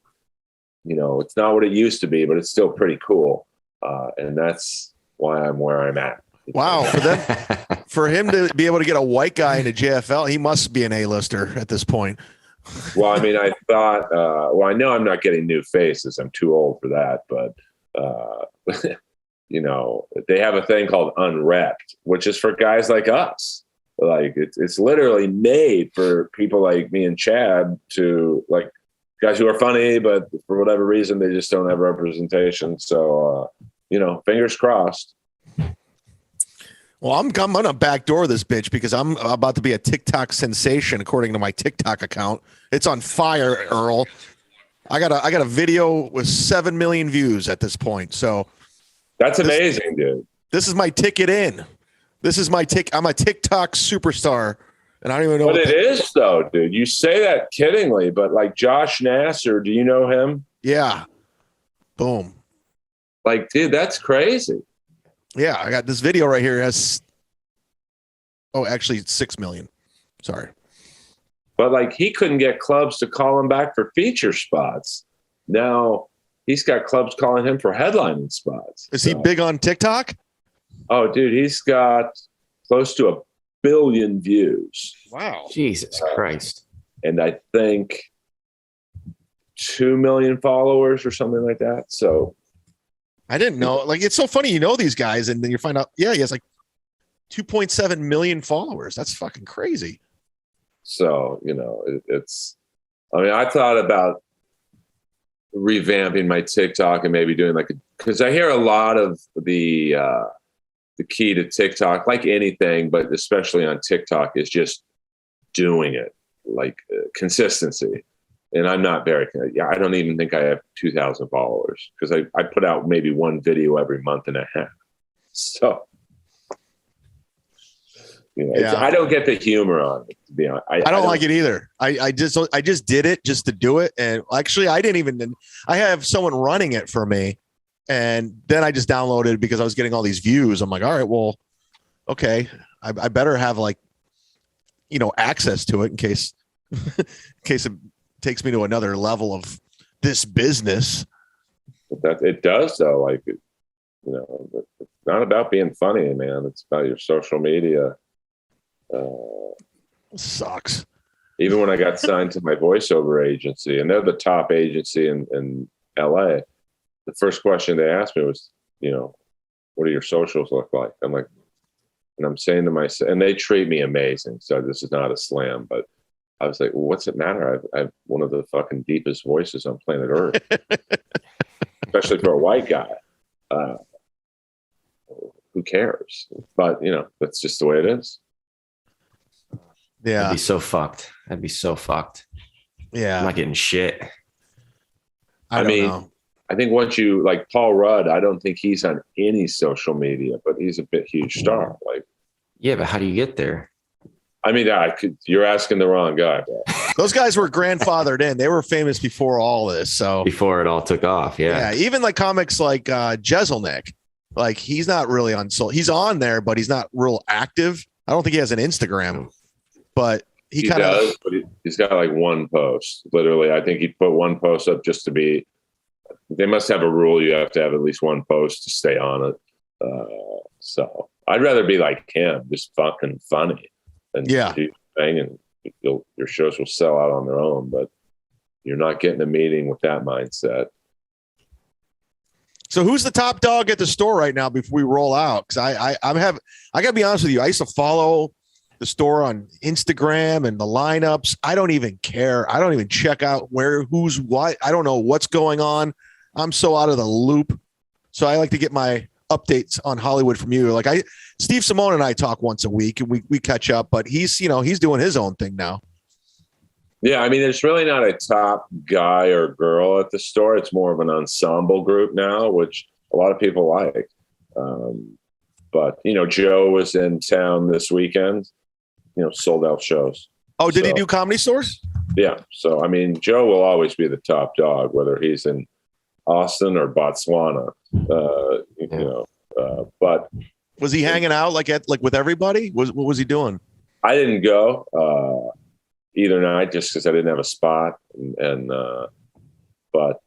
it's not what it used to be, but it's still pretty cool. And that's why I'm where I'm at. Wow. For him to be able to get a white guy into JFL, he must be an A-lister at this point. Well, I mean, I thought, I know I'm not getting new faces. I'm too old for that. But, they have a thing called Unwrapped, which is for guys like us. Like, it's literally made for people like me and Chad to, like, guys who are funny, but for whatever reason, they just don't have representation. So, fingers crossed. Well, I'm going to backdoor this bitch because I'm about to be a TikTok sensation, according to my TikTok account. It's on fire, Earl. I got a video with 7 million views at this point. So that's amazing, dude. This is my ticket in. This is my tick. I'm a TikTok superstar. And I don't even know. But it is, though, dude. You say that kiddingly, but like Josh Nasser, do you know him? Yeah. Boom. Like, dude, that's crazy. Yeah, I got this video right here. It has, actually, 6 million. Sorry. But like, he couldn't get clubs to call him back for feature spots. Now he's got clubs calling him for headlining spots. Is he big on TikTok? Oh, dude, he's got close to 1 billion views. Wow. Jesus Christ. And I think 2 million followers or something like that. So I didn't know. Like, it's so funny, these guys, and then you find out, he has like 2.7 million followers. That's fucking crazy. So, I thought about revamping my TikTok and maybe doing because I hear a lot of the key to TikTok, like anything, but especially on TikTok, is just doing it, like consistency. And I'm not very, I don't even think I have 2,000 followers because I put out maybe one video every month and a half. So, I don't get the humor on it, to be honest. I don't like it either. I just did it just to do it. And actually, I have someone running it for me. And then I just downloaded it because I was getting all these views. I'm like, all right, well, okay. I better have access to it in case it takes me to another level of this business. But it does, though. It's not about being funny, man. It's about your social media. Sucks. Even when I got signed to my voiceover agency, and they're the top agency in LA, the first question they asked me was, what do your socials look like? I'm like, and I'm saying to myself, and they treat me amazing. So this is not a slam, but I was like, well, what's it matter? I have one of the fucking deepest voices on planet Earth, especially for a white guy. Who cares? But, that's just the way it is. Yeah. I'd be so fucked. Yeah. I'm not getting shit. I mean, I think once you like Paul Rudd, I don't think he's on any social media, but he's a huge star. Yeah, but how do you get there? I mean, you're asking the wrong guy, bro. Those guys were grandfathered in. They were famous before all this. So before it all took off. Yeah. Yeah. Even like comics like Jeselnik, he's not really on he's on there, but he's not real active. I don't think he has an Instagram, but he kind of does, but he's got like one post. Literally, I think he put one post up just to be. They must have a rule. You have to have at least one post to stay on it. So I'd rather be like him, just fucking funny, and keep banging. Your shows will sell out on their own, but you're not getting a meeting with that mindset. So who's the top dog at the store right now before we roll out? Because I gotta be honest with you. I used to follow the store on Instagram and the lineups. I don't even care. I don't even check out who's what. I don't know what's going on. I'm so out of the loop. So I like to get my updates on Hollywood from you. Steve Simone and I talk once a week and we catch up, but he's doing his own thing now. Yeah. I mean, there's really not a top guy or girl at the store. It's more of an ensemble group now, which a lot of people like. But Joe was in town this weekend, sold out shows. Oh, did he do Comedy Stores? Yeah. So, I mean, Joe will always be the top dog, whether he's in Austin or Botswana, but was he hanging out with everybody? What was he doing? I didn't go either night just because I didn't have a spot. But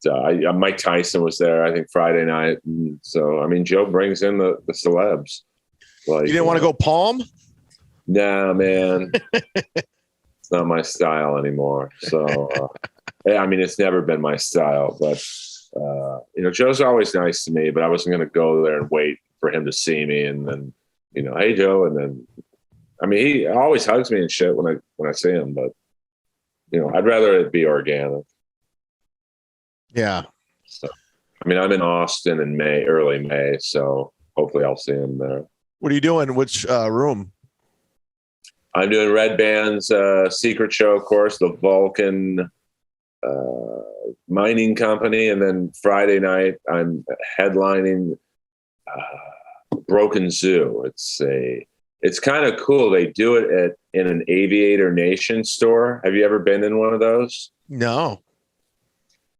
Mike Tyson was there, I think Friday night. And so, I mean, Joe brings in the celebs. You didn't want to go Palm? Nah, man, it's not my style anymore. So, I mean, it's never been my style, but Joe's always nice to me, but I wasn't going to go there and wait for him to see me. And then, hey, Joe. And then, I mean, he always hugs me and shit when I see him, but, I'd rather it be organic. Yeah. So, I mean, I'm in Austin in early May. So hopefully I'll see him there. What are you doing? Which room? I'm doing Red Band's secret show, of course, the Vulcan mining company. And then Friday night, I'm headlining Broken Zoo. It's kind of cool. They do it in an Aviator Nation store. Have you ever been in one of those? No.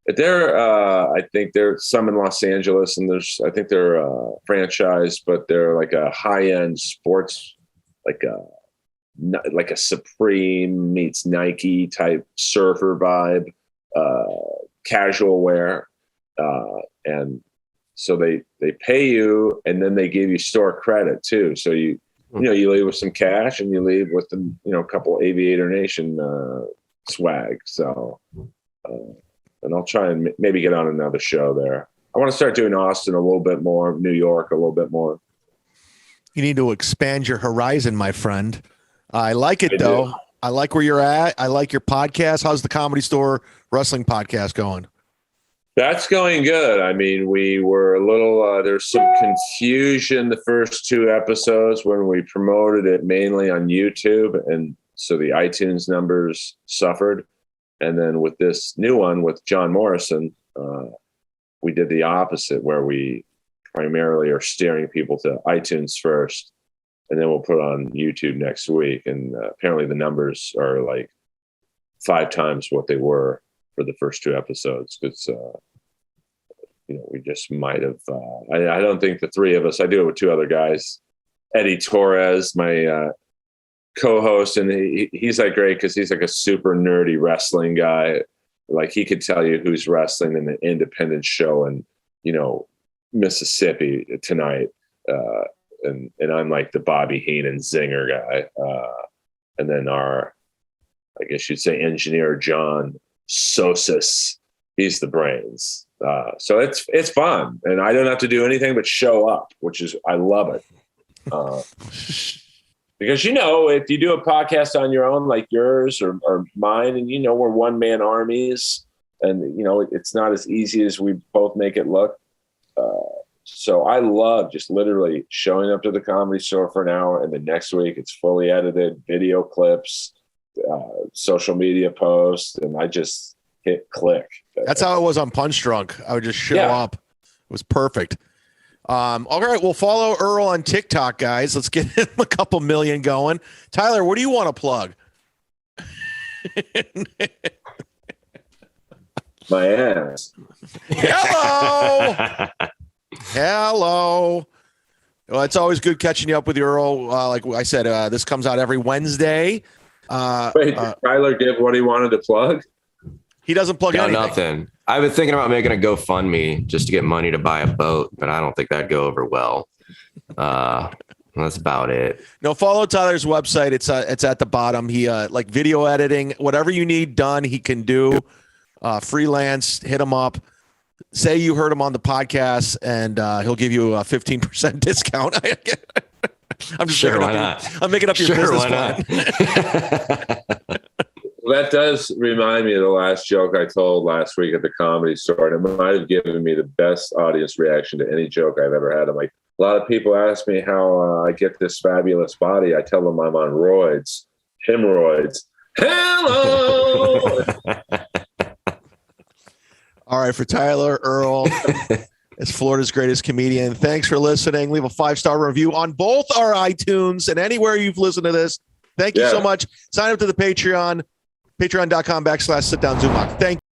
I think there's some in Los Angeles, and I think they're franchised, but they're like a high-end sports, like a Supreme meets Nike type surfer vibe, casual wear, and so they pay you, and then they give you store credit too. So you leave with some cash, and you leave with a couple Aviator Nation swag. So. And I'll try and maybe get on another show there. I want to start doing Austin a little bit more, New York a little bit more. You need to expand your horizon, my friend. I like it, though. I like where you're at. I like your podcast. How's the Comedy Store Wrestling podcast going? That's going good. I mean, we were a little, there's some confusion the first two episodes when we promoted it mainly on YouTube. And so the iTunes numbers suffered. And then with this new one with John Morrison, we did the opposite, where we primarily are steering people to iTunes first, and then we'll put it on YouTube next week. And apparently the numbers are like 5 times what they were for the first 2 episodes. Because, we just might have, I don't think the 3 of us, I do it with 2 other guys, Eddie Torres, my co-host, and he's like great because he's like a super nerdy wrestling guy. Like he could tell you who's wrestling in an independent show in, Mississippi tonight. And I'm like the Bobby Heenan zinger guy. And then our, I guess you'd say, engineer John Sosas, he's the brains. So it's fun, and I don't have to do anything but show up, which is, I love it. Because, if you do a podcast on your own, like yours or mine, and, we're one-man armies, and, it's not as easy as we both make it look. So I love just literally showing up to the Comedy Store for an hour, and the next week it's fully edited, video clips, social media posts, and I just hit click. That's how it was on Punch Drunk. I would just show up. It was perfect. All right, we'll follow Earl on TikTok, guys. Let's get him a couple million going. Tyler, what do you want to plug? My ass. Hello. Hello. Well, it's always good catching you up with you, Earl. Like I said, this comes out every Wednesday. Wait, did Tyler give what he wanted to plug? He doesn't plug anything. Nothing. I've been thinking about making a GoFundMe just to get money to buy a boat, but I don't think that'd go over well. That's about it. No, follow Tyler's website. It's at the bottom. He like video editing, whatever you need done, he can do. Freelance, hit him up. Say you heard him on the podcast, and he'll give you a 15% discount. I'm just sure, why not? I'm making up your business plan. That does remind me of the last joke I told last week at the Comedy Store, and it might have given me the best audience reaction to any joke I've ever had. I'm like, a lot of people ask me how I get this fabulous body. I tell them I'm on roids, hemorrhoids. Hello. All right, for Tyler, Earl, as Florida's greatest comedian, thanks for listening. Leave a 5-star review on both our iTunes and anywhere you've listened to this. Thank you so much. Sign up to the Patreon, patreon.com/Sit Down Zumock. Thank you.